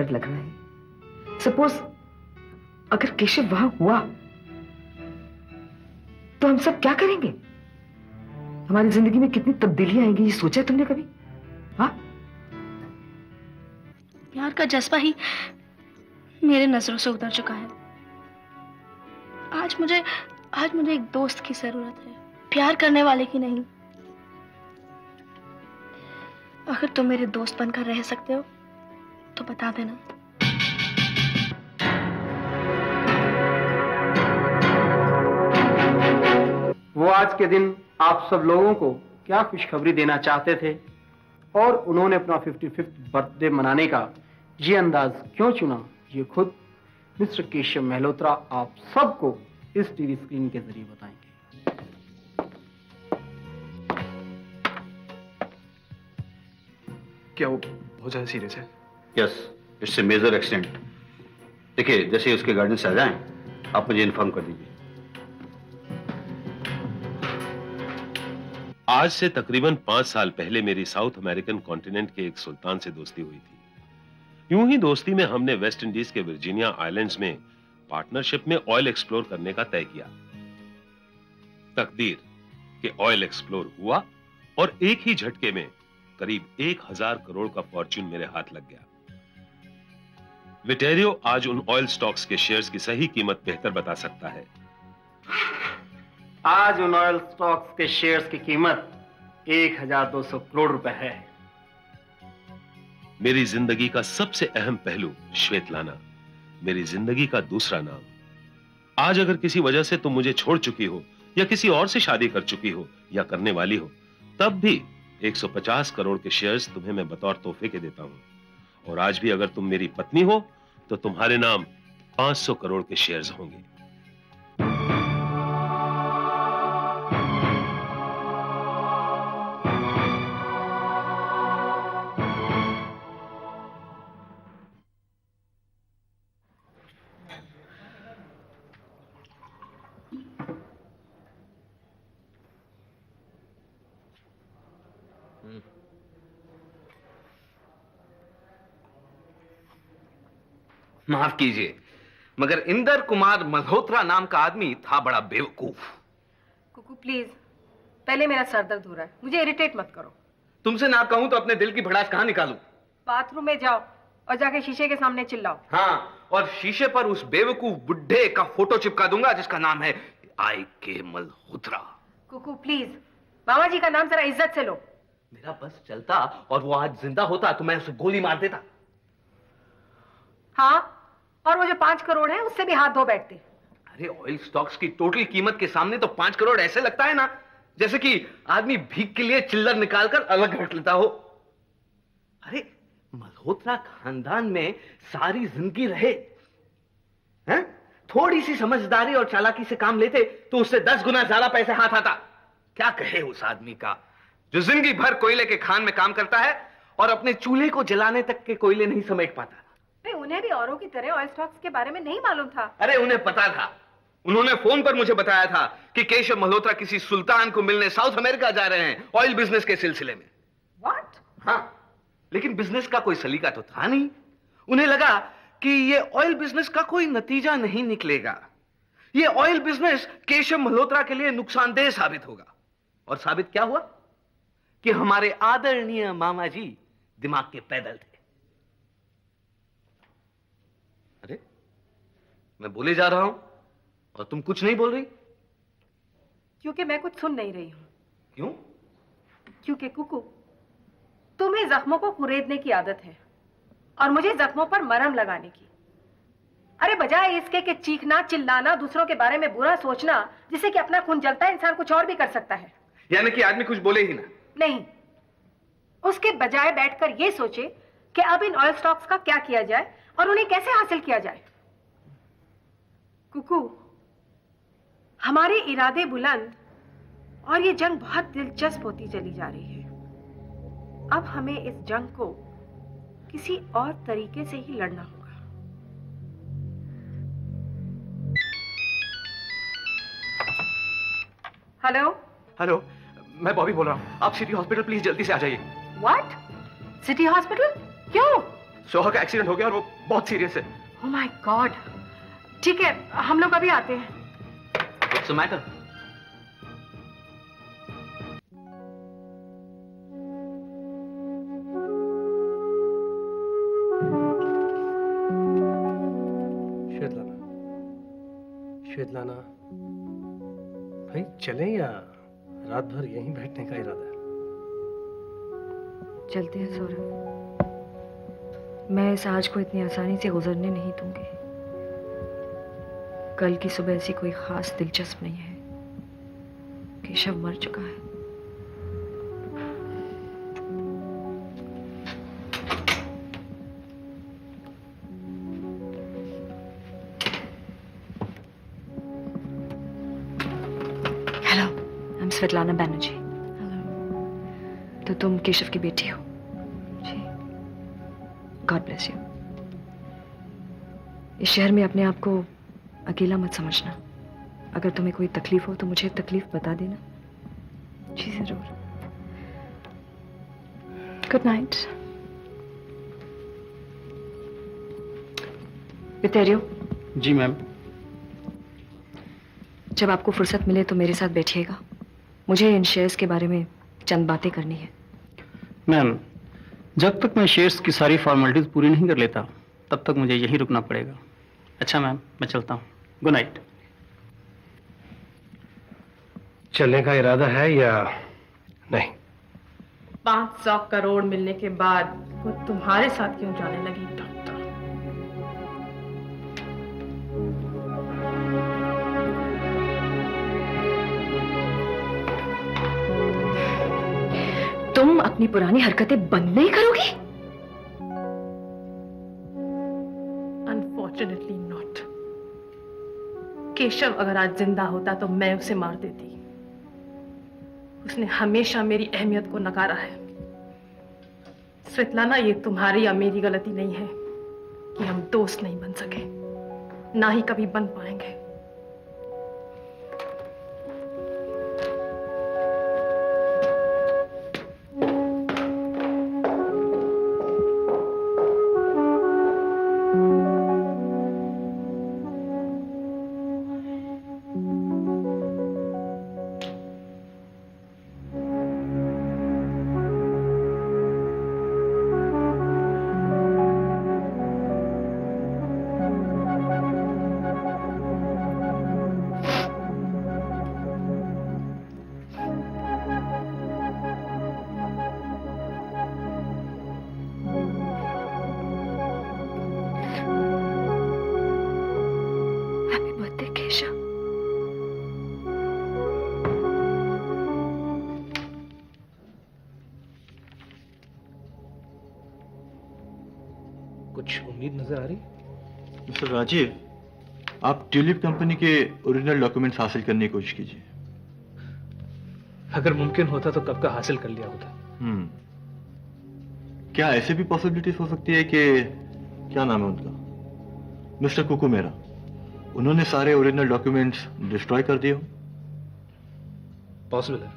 डर लग रहा है। सपोज अगर केशव वहां हुआ तो हम सब क्या करेंगे? हमारी जिंदगी में कितनी तब्दीलियां आएंगी, ये सोचा है तुमने कभी? हाँ, प्यार का जज्बा ही मेरे नजरों से उतर चुका है। आज मुझे एक दोस्त की जरूरत है, प्यार करने वाले की नहीं। अगर तुम मेरे दोस्त बनकर रह सकते हो तो बता देना। वो आज के दिन आप सब लोगों को क्या खुशखबरी देना चाहते थे और उन्होंने अपना 55th बर्थडे मनाने का ये अंदाज क्यों चुना, ये खुद मिस्टर केशव महलोत्रा आप सबको इस टीवी स्क्रीन के जरिए बताएंगे। क्या वो बहुत ज्यादा सीरियस है? Yes, it's a major accident. देखिए, जैसे उसके गार्डियंस आ जाएं, आप मुझे इन्फॉर्म कर दीजिए। आज से तकरीबन 5 साल पहले मेरी साउथ अमेरिकन कॉन्टिनेंट के एक सुल्तान से दोस्ती हुई थी। यूं ही दोस्ती में हमने वेस्ट इंडीज के वर्जीनिया आइलैंड्स में पार्टनरशिप में ऑयल एक्सप्लोर करने का तय किया। तकदीर कि ऑयल एक्सप्लोर हुआ और एक ही झटके में करीब 1000 करोड़ का फॉर्च्यून मेरे हाथ लग गया। विटेरियो आज उन ऑयल स्टॉक्स के शेयर्स की सही कीमत बेहतर बता सकता है। आज उन ऑयल स्टॉक्स के शेयर्स की कीमत 1200 करोड़ रुपए है। मेरी जिंदगी का सबसे अहम पहलू श्वेतलाना, मेरी जिंदगी का दूसरा नाम। आज अगर किसी वजह से तुम मुझे छोड़ चुकी हो या किसी और से शादी कर चुकी हो या करने वाली हो, तब भी 150 करोड़ के शेयर्स तुम्हें मैं बतौर तोहफे के देता हूं। और आज भी अगर तुम मेरी पत्नी हो तो तुम्हारे नाम 500 करोड़ के शेयर्स होंगे। माफ कीजिए, मगर इंदर कुमार मल्होत्रा नाम का आदमी था बड़ा बेवकूफ। कुकू प्लीज, पहले मेरा सर दर्द हो रहा है, मुझे इरिटेट मत करो। तुमसे ना कहूं तो अपने दिल की भड़ास कहां निकालूं? बाथरूम में जाओ और जाके शीशे के सामने चिल्लाओ। हाँ, और शीशे पर उस बेवकूफ बुड्ढे का फोटो चिपका दूंगा जिसका नाम है I.K. मल्होत्रा। कुकू प्लीज, मामा जी का नाम जरा इज्जत से लो। मेरा बस चलता और वो आज जिंदा होता तो मैं उसे गोली मार देता। हाँ, और वो जो 5 करोड़ है उससे भी हाथ धो बैठते। अरे, ऑयल स्टॉक्स की टोटल कीमत के सामने तो 5 करोड़ ऐसे लगता है ना जैसे कि आदमी भीख के लिए चिल्लर निकालकर अलग रख लेता हो। अरे, मल्होत्रा खानदान में सारी जिंदगी रहे हैं, थोड़ी सी समझदारी और चालाकी से काम लेते तो उससे 10 गुना ज्यादा पैसे हाथ आता। क्या कहे उस आदमी का जो जिंदगी भर कोयले के खान में काम करता है और अपने चूल्हे को जलाने तक के कोयले नहीं समेट पाता। उन्हें भी औरों की तरह ऑयल स्टॉक्स के बारे में नहीं मालूम था। अरे, उन्हें पता था। उन्होंने फोन पर मुझे बताया था कि केशव मल्होत्रा किसी सुल्तान को मिलने साउथ अमेरिका जा रहे हैं ऑयल बिजनेस के सिलसिले में। व्हाट? हाँ, लेकिन बिजनेस का कोई सलीका तो था नहीं। उन्हें लगा कि ये ऑयल बिजनेस का कोई नतीजा नहीं निकलेगा, ये ऑयल बिजनेस केशव मल्होत्रा के लिए नुकसानदेह साबित होगा। और साबित क्या हुआ कि हमारे आदरणीय मामा जी दिमाग के पैदल थे। अरे, मैं बोले जा रहा हूं और तुम कुछ नहीं बोल रही। क्योंकि मैं कुछ सुन नहीं रही हूं। क्यों? क्योंकि कुकू, तुम्हें जख्मों को कुरेदने की आदत है और मुझे जख्मों पर मरहम लगाने की। अरे, बजाय इसके कि चीखना, चिल्लाना, दूसरों के बारे में बुरा सोचना जिससे कि अपना खून जलता है, इंसान कुछ और भी कर सकता है। यानी कि आदमी कुछ बोले ही ना? नहीं, उसके बजाय बैठकर यह सोचे कि अब इन ऑयल स्टॉक्स का क्या किया जाए और उन्हें कैसे हासिल किया जाए। कुकू, हमारे इरादे बुलंद और ये जंग बहुत दिलचस्प होती चली जा रही है। अब हमें इस जंग को किसी और तरीके से ही लड़ना होगा। हेलो हेलो, मैं बॉबी बोल रहा हूँ। आप सिटी हॉस्पिटल प्लीज जल्दी से आ जाइए। व्हाट? City hospital? क्यों? सोहा का एक्सीडेंट हो गया और वो बहुत सीरियस है। Oh my God. ठीक है, हम लोग अभी आते हैं। What's the matter? श्वेतलाना, भाई चलें या रात भर यहीं बैठने का इरादा है? चलते हैं सौरभ। मैं इस आज को इतनी आसानी से गुजरने नहीं दूंगी। कल की सुबह ऐसी कोई खास दिलचस्प नहीं है। केशव मर चुका है। Hello, I am Svetlana Banerjee. तो तुम केशव की बेटी हो? जी। God bless you. इस शहर में अपने आप को अकेला मत समझना। अगर तुम्हें कोई तकलीफ हो तो मुझे तकलीफ बता देना। जी जरूर। Good night. वितेरियो। जी मैम। जब आपको फुर्सत मिले तो मेरे साथ बैठिएगा। मुझे इन शेयर्स के बारे में चंद बातें करनी है। मैम, जब तक मैं शेयर्स की सारी फॉर्मेलिटीज पूरी नहीं कर लेता तब तक मुझे यहीं रुकना पड़ेगा। अच्छा मैम, मैं चलता हूँ। Good night. चलने का इरादा है या नहीं? 500 करोड़ मिलने के बाद वो तुम्हारे साथ क्यों जाने लगी डॉक्टर? तुम अपनी पुरानी हरकतें बंद नहीं करोगी? Unfortunately not. केशव अगर आज जिंदा होता तो मैं उसे मार देती। उसने हमेशा मेरी अहमियत को नकारा है। स्वेतलाना, ये तुम्हारी या मेरी गलती नहीं है कि हम दोस्त नहीं बन सके, ना ही कभी बन पाएंगे। Happy birthday Keshav. कुछ उम्मीद नजर आ रही? मिस्टर राजीव, आप ट्यूलिप कंपनी के ओरिजिनल डॉक्यूमेंट्स हासिल करने की कोशिश कीजिए। अगर मुमकिन होता तो कब का हासिल कर लिया होता। क्या ऐसे भी पॉसिबिलिटीज हो सकती है कि, क्या नाम है उनका, मिस्टर कुकू मेरा, उन्होंने सारे ओरिजिनल डॉक्यूमेंट्स डिस्ट्रॉय कर दिए हो? पॉसिबल है।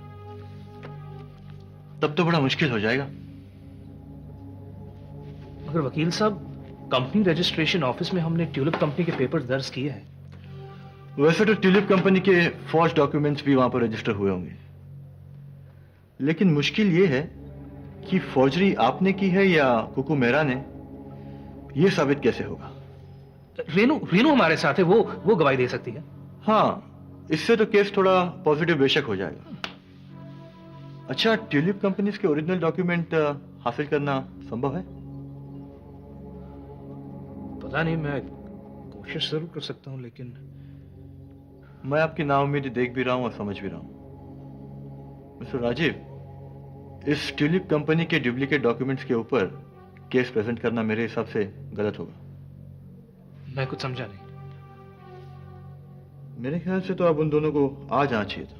तब तो बड़ा मुश्किल हो जाएगा। मगर वकील साहब, कंपनी रजिस्ट्रेशन ऑफिस में हमने ट्यूलिप कंपनी के पेपर दर्ज किए हैं। वैसे तो ट्यूलिप कंपनी के फॉर्ज डॉक्यूमेंट्स भी वहां पर रजिस्टर हुए होंगे, लेकिन मुश्किल यह है कि फौजरी आपने की है या कुकू मेहरा ने, यह साबित कैसे होगा? रेनू हमारे साथ है, वो गवाही दे सकती है। हाँ, इससे तो केस थोड़ा पॉजिटिव बेशक हो जाएगा। अच्छा, ट्यूलिप कंपनीज के ओरिजिनल डॉक्यूमेंट हासिल करना संभव है? पता नहीं, मैं कोशिश जरूर कर सकता हूं, लेकिन मैं आपकी नाउम्मीदी देख भी रहा हूं और समझ भी रहा हूं। मिस्टर राजीव, इस ट्यूलिप कंपनी के डुप्लीकेट डॉक्यूमेंट्स के ऊपर केस प्रेजेंट करना मेरे हिसाब से गलत होगा। मैं कुछ समझा नहीं। मेरे ख्याल से तो आप उन दोनों को आज आना चाहिए था।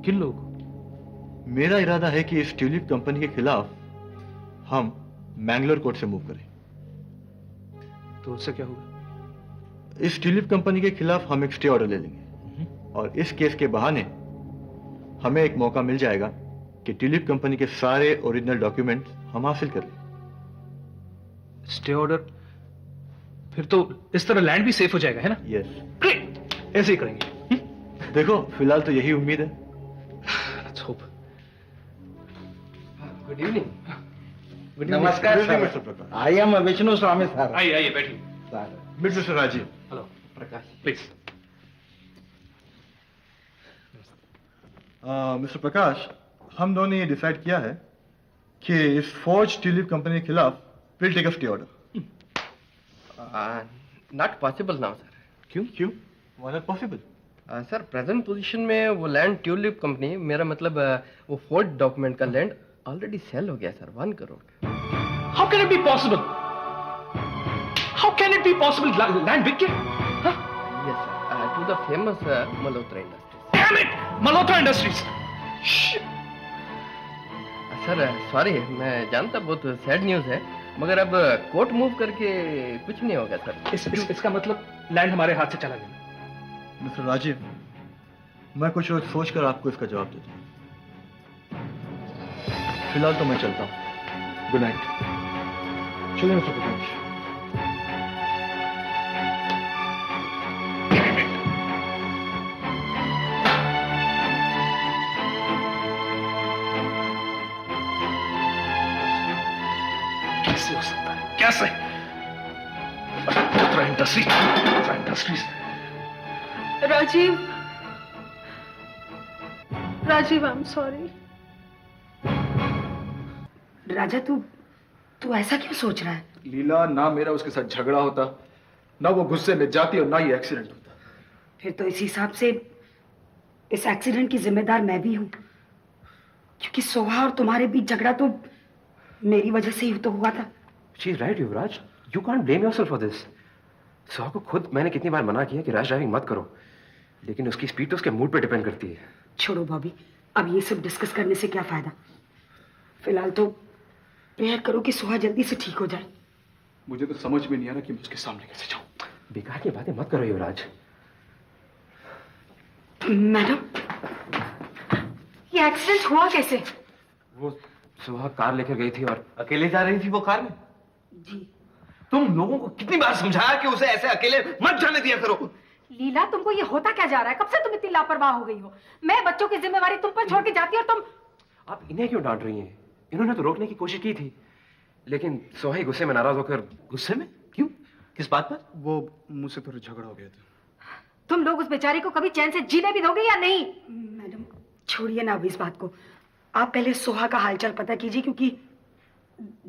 किन लोगों को? मेरा इरादा है कि इस ट्यूलिप कंपनी के खिलाफ हम मैंगलोर कोर्ट से मूव करें। तो उससे क्या होगा? इस ट्यूलिप कंपनी के खिलाफ हम एक स्टे ऑर्डर ले लेंगे और इस केस के बहाने हमें एक मौका मिल जाएगा कि ट्यूलिप कंपनी के सारे ओरिजिनल डॉक्यूमेंट्स हम हासिल कर लें। Stay order? फिर तो इस तरह लैंड भी सेफ हो जाएगा, है ना? यस। ग्रेट, ऐसे ही करेंगे। देखो फिलहाल तो यही उम्मीद है। Let's hope. Good evening. नमस्कार mister Prakash. I am Vishnu Swami sir. आइए आइए बैठिए। Mister Rajeev. Hello Prakash. Please. Mister Prakash, हम दोनों ने ये डिसाइड किया है कि इस फॉर्ज ट्यूलिप कंपनी के खिलाफ will take a stay order. Not possible now sir. क्यों? Why not possible? Sir present position में वो लैंड ट्यूलिप कंपनी, मेरा मतलब वो फोर्ड डॉक्यूमेंट का लैंड ऑलरेडी सेल हो गया सर, 1 crore. How can it be possible? How can it be possible? Land बिक गया? Yes sir, to the famous Malhotra Industries. Damn it, Malhotra Industries. Sir sorry, मैं जानता बहुत सैड न्यूज़ है, मगर अब कोर्ट मूव करके कुछ नहीं होगा सर। इसका मतलब लैंड हमारे हाथ से चला गया। मिस्टर राजीव, मैं कुछ और सोचकर आपको इसका जवाब देता हूँ। फिलहाल तो मैं चलता हूँ। Good night. चलिए मिस्टर प्रकाश। कैसे हो सकता है? कैसे? Malhotra Industries. Rajeev, Rajeev, I am sorry. Raja, तू ऐसा क्यों सोच रहा है? लीला, ना मेरा उसके साथ झगड़ा होता, ना वो गुस्से में जाती और ना ही एक्सीडेंट होता। फिर तो इस हिसाब से इस एक्सीडेंट की जिम्मेदार मैं भी हूं, क्योंकि सोहा और तुम्हारे बीच झगड़ा तो मेरी वजह से ही तो हुआ था। She is right Yuvraj, you can't blame yourself for this. Soha को खुद मैंने कितनी बार मना किया कि रैश ड्राइविंग मत करो, लेकिन उसकी स्पीड तो उसके मूड पे डिपेंड करती है। छोड़ो बॉबी, अब ये सब डिस्कस करने से क्या फायदा। फिलहाल तो प्रेयर करो कि सोहा जल्दी से ठीक हो जाए। मुझे तो समझ में नहीं आ रहा कि मैं उसके सामने कैसे जाऊं। बेकार की बातें मत करो युवराज। मैडम, ये एक्सीडेंट हुआ कैसे? वो सुबह कार लेकर गई थी और अकेले जा रही थी वो कार में। जी। तुम लोगों को कितनी बार समझाया कि उसे ऐसे अकेले मत जाने दिया करो। लीला, तुमको ये होता क्या जा रहा है? कब से तुम इतनी लापरवाह हो गई हो? मैं बच्चों की जिम्मेवारी तुम पर छोड़ के जाती और तुम। आप इन्हें क्यों डांट रही हैं? इन्होंने तो रोकने की कोशिश की थी, लेकिन सोहा ही गुस्से में नाराज होकर। गुस्से में? क्यों? किस बात पर? वो मुझसे थोड़ा झगड़ा हो गया था। तुम लोग उस बेचारी को कभी चैन से जीने भी दोगे या नहीं? मैडम, छोड़िए ना अब इस बात को। आप पहले सोहा का हालचाल पता कीजिए, क्योंकि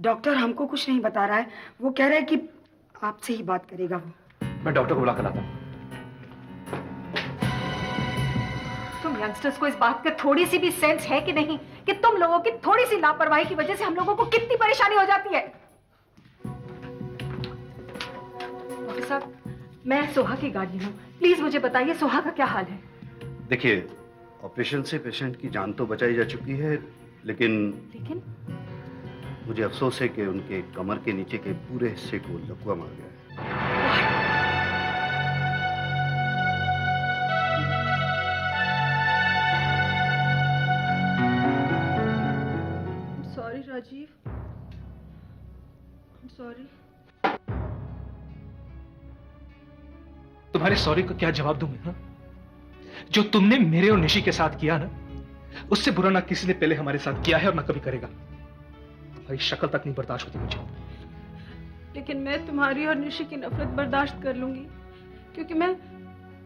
डॉक्टर हमको कुछ नहीं बता रहा है। वो कह रहा है कि आपसे ही बात करेगा वो। मैं डॉक्टर को बुला कर लाता हूं। तुम यंगस्टर्स को इस बात का थोड़ी सी भी सेंस है कि नहीं कि तुम लोगों की थोड़ी सी लापरवाही की वजह से हम लोगों को कितनी परेशानी हो जाती है? डॉक्टर साहब, मैं सोहा की गार्डियन हूँ, प्लीज मुझे बताइए सोहा का क्या हाल है? देखिए, ऑपरेशन से पेशेंट की जान तो बचाई जा चुकी है, लेकिन मुझे अफसोस है कि उनके कमर के नीचे के पूरे हिस्से को लकवा मार गया है। Sorry Rajiv, sorry. तुम्हारे सॉरी का क्या जवाब दूं मैं? हाँ? जो तुमने मेरे और निशी के साथ किया ना, उससे बुरा ना किसी ने पहले हमारे साथ किया है और ना कभी करेगा। भाई शक्ल तक नहीं बर्दाश्त होती मुझे। लेकिन मैं तुम्हारी और निशी की नफरत बर्दाश्त कर लूंगी, क्योंकि मैं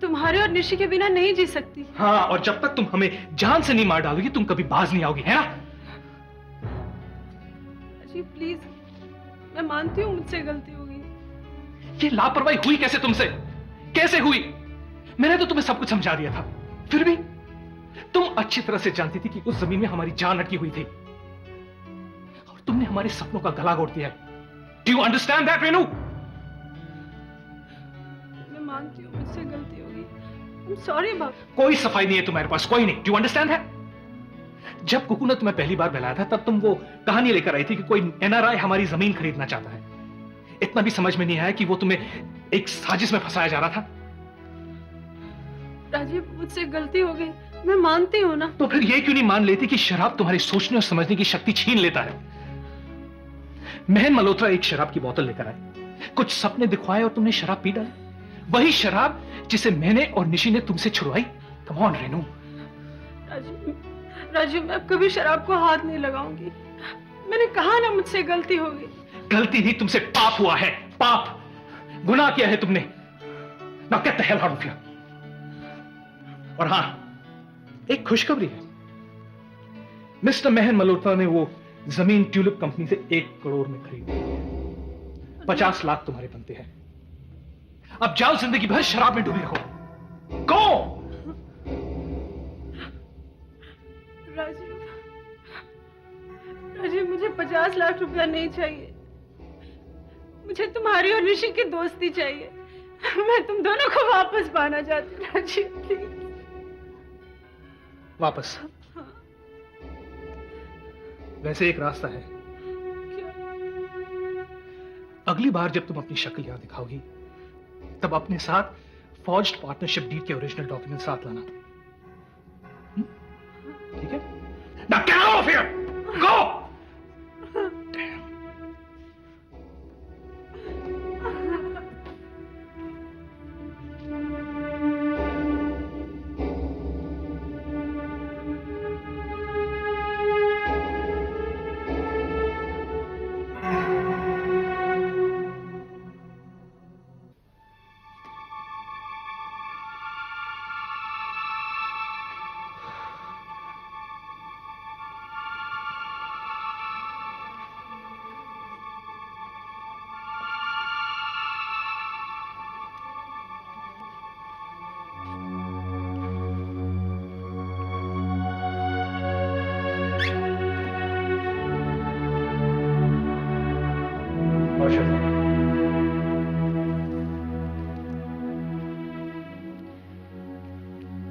तुम्हारे और निशी के बिना नहीं जी सकती। हाँ, और जब तक तुम हमें जान से नहीं मार डालोगी, तुम कभी बाज नहीं आओगी, है ना? अजी प्लीज, मैं मानती हूँ मुझसे गलती होगी। ये लापरवाही हुई कैसे तुमसे? कैसे हुई? मैंने तो तुम्हें सब कुछ समझा दिया था, फिर भी तुम अच्छी तरह से जानती थी कि उस जमीन में हमारी जान अटकी हुई थी और तुमने हमारे सपनों का गला घोट दिया है। Do you understand that, Renu? मैं मानती हूँ मुझसे गलती होगी। I'm sorry बाबा। कोई सफाई नहीं है तुम्हारे पास, कोई नहीं। डू यू अंडरस्टैंड है? जब कुकू ने तुम्हें पहली बार बुलाया था, तब तुम वो कहानी लेकर आई थी कि कोई एनआरआई हमारी जमीन खरीदना चाहता है। इतना भी समझ में नहीं आया कि वो तुम्हें एक साजिश में फंसाया जा रहा था। राजीव, मुझसे गलती हो गई, मैं मानती हूँ ना। तो फिर ये क्यों नहीं मान लेती कि शराब तुम्हारी सोचने और समझने की शक्ति छीन लेता है? महन मल्होत्रा एक शराब की बोतल लेकर आए, कुछ सपने दिखवाए और तुमने शराब पी डाली। वही शराब जिसे मैंने और निशी ने तुमसे छुड़वाई। Come on Renu. राजू, मैं अब कभी शराब को हाथ नहीं लगाऊंगी। मैंने कहा ना, मुझसे गलती हो गई। गलती नहीं, तुमसे पाप हुआ है। पाप, गुनाह किया है तुमने। Now get the hell out of here. और हां, एक खुशखबरी है। मिस्टर महन मल्होत्रा ने वो जमीन ट्यूलिप कंपनी से 1 करोड़ में खरीदी। 50 लाख तुम्हारे बनते हैं। अब जाओ, जिंदगी भर शराब में डूबी रहो। गो। राजीव, मुझे 50 लाख रुपया नहीं चाहिए। मुझे तुम्हारी और ऋषि की दोस्ती चाहिए। मैं तुम दोनों को वापस पाना चाहती हूँ राजीव, प्लीज। वापस? वैसे एक रास्ता है। क्या? अगली बार जब तुम अपनी शक्ल यहां दिखाओगी, तब अपने साथ फॉर्ज्ड पार्टनरशिप डीड के ओरिजिनल डॉक्यूमेंट साथ लाना। ठीक है? Now get out of here! Go! Damn.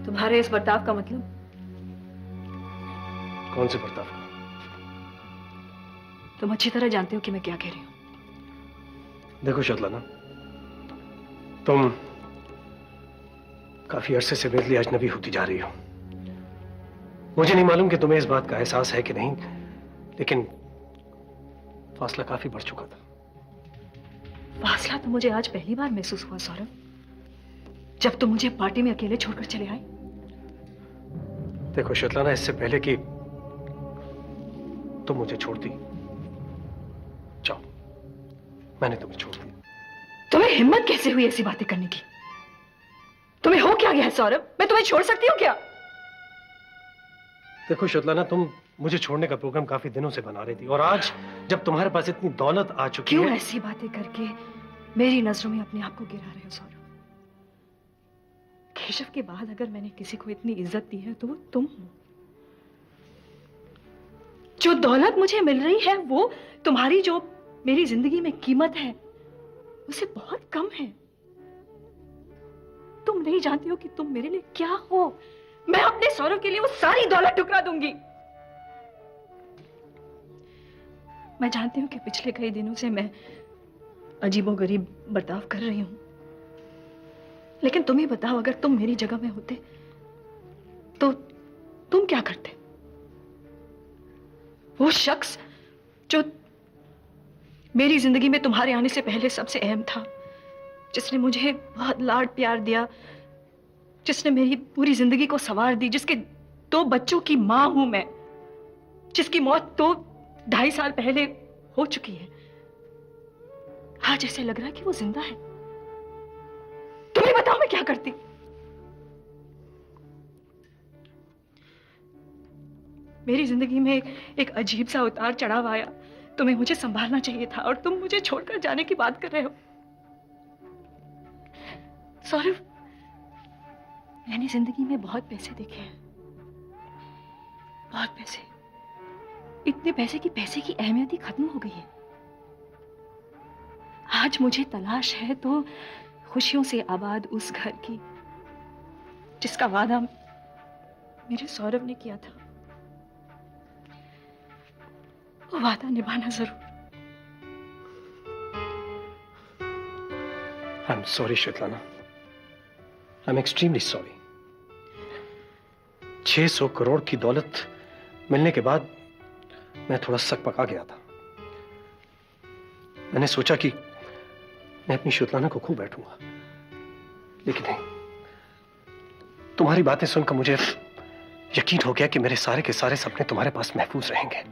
तुम्हारे इस बर्ताव का मतलब? कौन से बर्ताव? तुम अच्छी तरह जानते हो कि मैं क्या कह रही हूं। देखो श्वेतलाना, तुम काफी अरसे से मेरे लिए अजनबी होती जा रही हो। मुझे नहीं मालूम कि तुम्हें इस बात का एहसास है कि नहीं, लेकिन फासला काफी बढ़ चुका था। फासला तो मुझे आज पहली बार महसूस हुआ सौरभ, जब तुम मुझे पार्टी में अकेले छोड़कर चले आए। देखो श्वेतलाना, इससे पहले कि तुम मुझे छोड़ती, जाओ, मैंने तुम्हें छोड़ दिया। तुम्हें हिम्मत कैसे हुई ऐसी बातें करने की? तुम्हें हो क्या गया है सौरभ? मैं तुम्हें छोड़ सकती हूँ क्या? देखो श्वेतलाना, तुम मुझे छोड़ने का प्रोग्राम काफी दिनों से बना रही थी, और आज जब तुम्हारे पास इतनी दौलत आ चुकी है। क्यों ऐसी बातें करके मेरी नजरों में अपने आप को गिरा रहे हो सौरभ? केशव के बाद अगर मैंने किसी को इतनी इज्जत दी है तो वो तुम हो। जो दौलत मुझे मिल रही है वो तुम्हारी जो मेरी जिंदगी में कीमत है उससे बहुत कम है। तुम नहीं जानती हो कि तुम मेरे लिए क्या हो। मैं अपने सौरभ के लिए वो सारी दौलत ठुकरा दूंगी। मैं जानती हूं कि पिछले कई दिनों से मैं अजीबोगरीब बर्ताव कर रही हूं, लेकिन तुम ही बताओ, अगर तुम मेरी जगह में होते तो तुम क्या करते? वो शख्स जो मेरी जिंदगी में तुम्हारे आने से पहले सबसे अहम था, जिसने मुझे बहुत लाड प्यार दिया, जिसने मेरी पूरी जिंदगी को संवार दी, जिसके 2 बच्चों की मां हूं मैं, जिसकी मौत तो 2.5 साल पहले हो चुकी है। आज ऐसे लग रहा है कि वो जिंदा है। तुम्हें बताओ मैं क्या करती? मेरी जिंदगी में एक अजीब सा उतार चढ़ाव आया। तुम्हें मुझे संभालना चाहिए था और तुम मुझे छोड़कर जाने की बात कर रहे हो। सौरभ, मैंने जिंदगी में बहुत पैसे देखे हैं, बहुत पैसे, इतने पैसे कि पैसे की अहमियत ही खत्म हो गई है। आज मुझे तलाश है तो खुशियों से आबाद उस घर की जिसका वादा मेरे सौरभ ने किया था। वो वादा निभाना जरूर। आई am sorry Svetlana, I am extremely sorry. 600 crore की दौलत मिलने के बाद मैं थोड़ा सक पका गया था। मैंने सोचा कि मैं अपनी श्वेतलाना को खो बैठूंगा, लेकिन नहीं, तुम्हारी बातें सुनकर मुझे यकीन हो गया कि मेरे सारे के सारे सपने तुम्हारे पास महफूज रहेंगे।